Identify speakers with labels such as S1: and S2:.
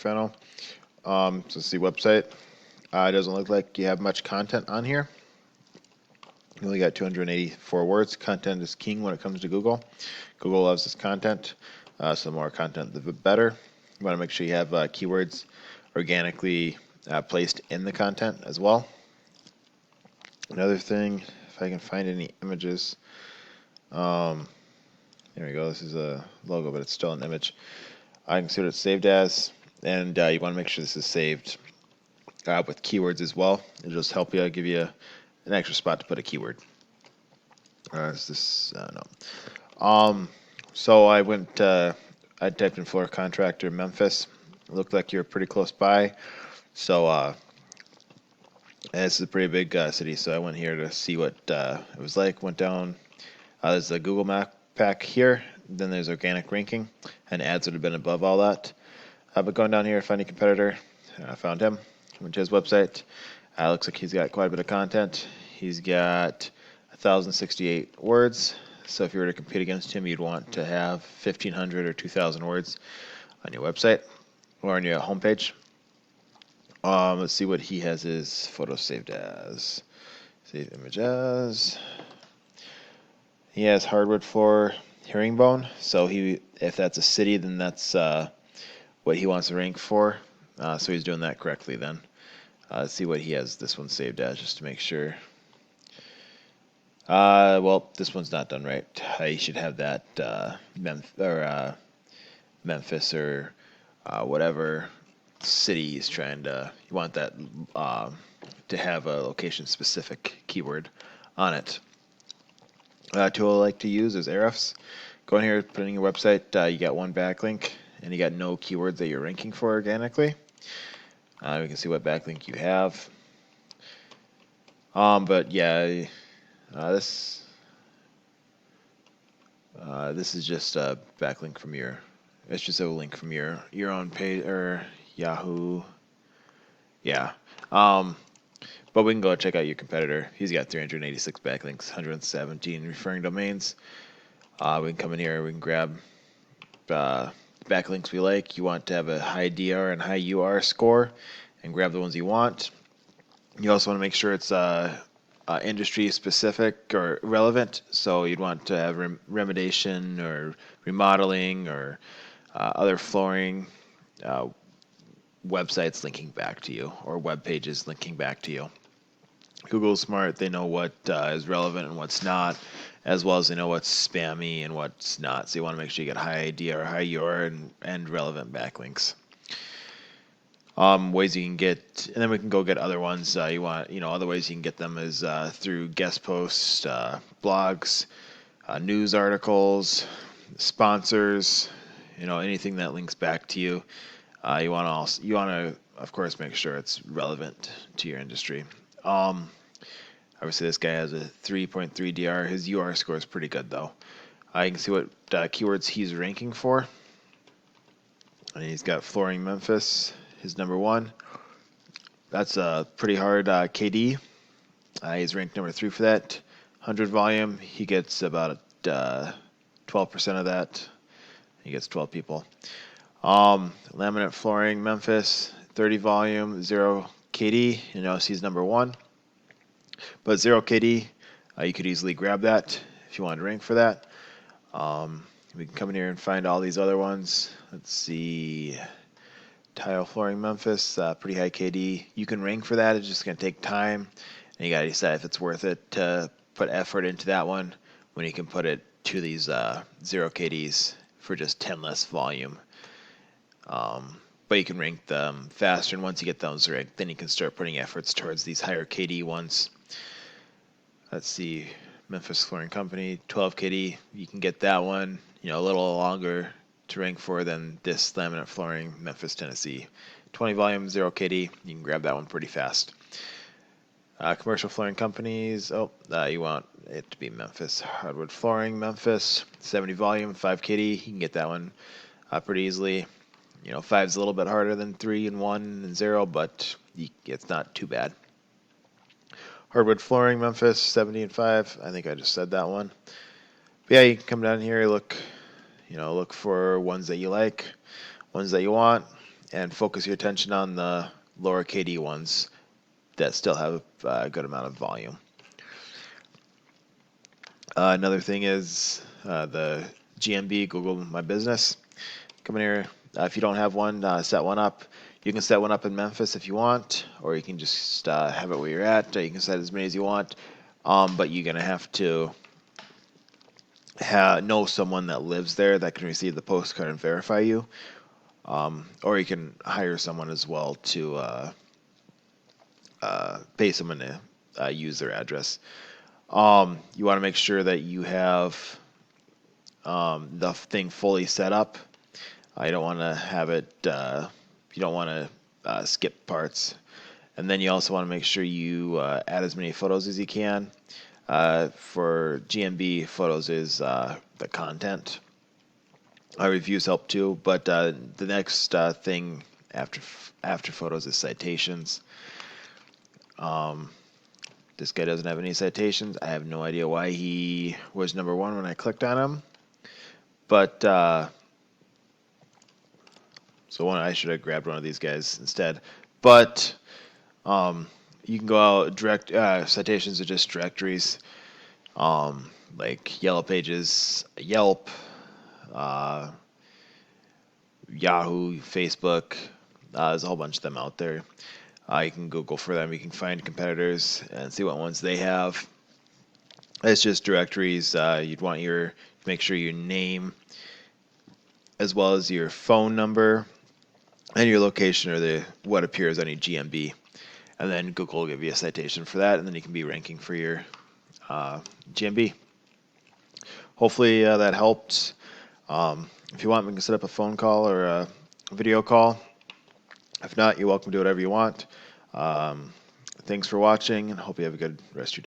S1: funnel. So let's see website. It doesn't look like you have much content on here. You only got 284 words. Content is king when it comes to Google. Google loves this content, so the more content, the better. You want to make sure you have keywords organically placed in the content as well. Another thing, if I can find any images, there we go. This is a logo, but it's still an image. I can see what it's saved as, and you want to make sure this is saved with keywords as well. It'll just help you give you an extra spot to put a keyword. Is this no? So I went. I typed in floor contractor Memphis. It looked like you're pretty close by. So this is a pretty big city. So I went here to see what it was like. Went down. There's a Google map pack here. Then there's organic ranking, and ads would have been above all that. But going down here, find a competitor. I found him. Went to his website. Looks like he's got quite a bit of content. He's got 1,068 words. So if you were to compete against him, you'd want to have 1,500 or 2,000 words on your website or on your homepage. Let's see what he has his photos saved as. Save image as. He has hardwood floor herringbone. So if that's a city, then that's what he wants to rank for. So he's doing that correctly then. Let's see what he has this one saved as just to make sure. Well, this one's not done right. You should have that Memphis or whatever city he's trying to. You want that to have a location-specific keyword on it. Tool I like to use is Ahrefs. Go in here, put in your website. You got one backlink, and you got no keywords that you're ranking for organically. We can see what backlink you have. But yeah. This is just a backlink from your. It's just a link from your own page or Yahoo. Yeah. But we can go check out your competitor. He's got 386 backlinks, 117 referring domains. We can come in here. We can grab backlinks we like. You want to have a high DR and high UR score, and grab the ones you want. You also want to make sure it's industry specific or relevant, so you'd want to have remediation or remodeling or other flooring websites linking back to you or web pages linking back to you. Google's smart. They know what is relevant and what's not, as well as they know what's spammy and what's not. So you want to make sure you get high DR, high UR, and relevant backlinks. Ways you can get, and then we can go get other ones. Other ways you can get them is through guest posts, blogs, news articles, sponsors. Anything that links back to you. You want to, of course, make sure it's relevant to your industry. Obviously, this guy has a 3.3 DR. His UR score is pretty good, though. You can see what keywords he's ranking for. And he's got flooring Memphis. His number one. That's a pretty hard KD. He's ranked number 3 for that. 100 volume. He gets about 12% of that. He gets 12 people. Laminate flooring Memphis. 30 volume. 0 KD. He's number 1. But 0 KD. You could easily grab that if you wanted to rank for that. We can come in here and find all these other ones. Let's see. Tile flooring Memphis, pretty high KD. You can rank for that. It's just going to take time. And you got to decide if it's worth it to put effort into that one when you can put it to these 0 KDs for just 10 less volume. But you can rank them faster. And once you get those ranked, then you can start putting efforts towards these higher KD ones. Let's see. Memphis Flooring Company, 12 KD. You can get that one, a little longer to rank for than this laminate flooring, Memphis, Tennessee. 20 volume, 0 KD. You can grab that one pretty fast. Commercial flooring companies. You want it to be Memphis. Hardwood flooring, Memphis. 70 volume, 5 KD. You can get that one pretty easily. 5's a little bit harder than 3 and 1 and 0, but it's not too bad. Hardwood flooring, Memphis, 70 and 5. I think I just said that one. But yeah, you can come down here, look for ones that you like, ones that you want, and focus your attention on the lower KD ones that still have a good amount of volume. Another thing is the GMB, Google My Business. Come in here. If you don't have one, set one up. You can set one up in Memphis if you want, or you can just have it where you're at. You can set as many as you want, but you're going to have to know someone that lives there that can receive the postcard and verify you. Or you can hire someone as well to pay someone to use their address. You want to make sure that you have the thing fully set up. You don't want to have it. You don't want to skip parts. And then you also want to make sure you add as many photos as you can. For GMB, photos is the content. Reviews help too, but the next thing after photos is citations. This guy doesn't have any citations. I have no idea why he was number one when I clicked on him. But so I should have grabbed one of these guys instead. But you can go out direct. Citations are just directories, like Yellow Pages, Yelp, Yahoo, Facebook. There's a whole bunch of them out there. You can Google for them. You can find competitors and see what ones they have. It's just directories. You'd want make sure your name, as well as your phone number and your location, are what appears on your GMB. And then Google will give you a citation for that, and then you can be ranking for your GMB. Hopefully that helped. If you want, we can set up a phone call or a video call. If not, you're welcome to do whatever you want. Thanks for watching, and hope you have a good rest of your day.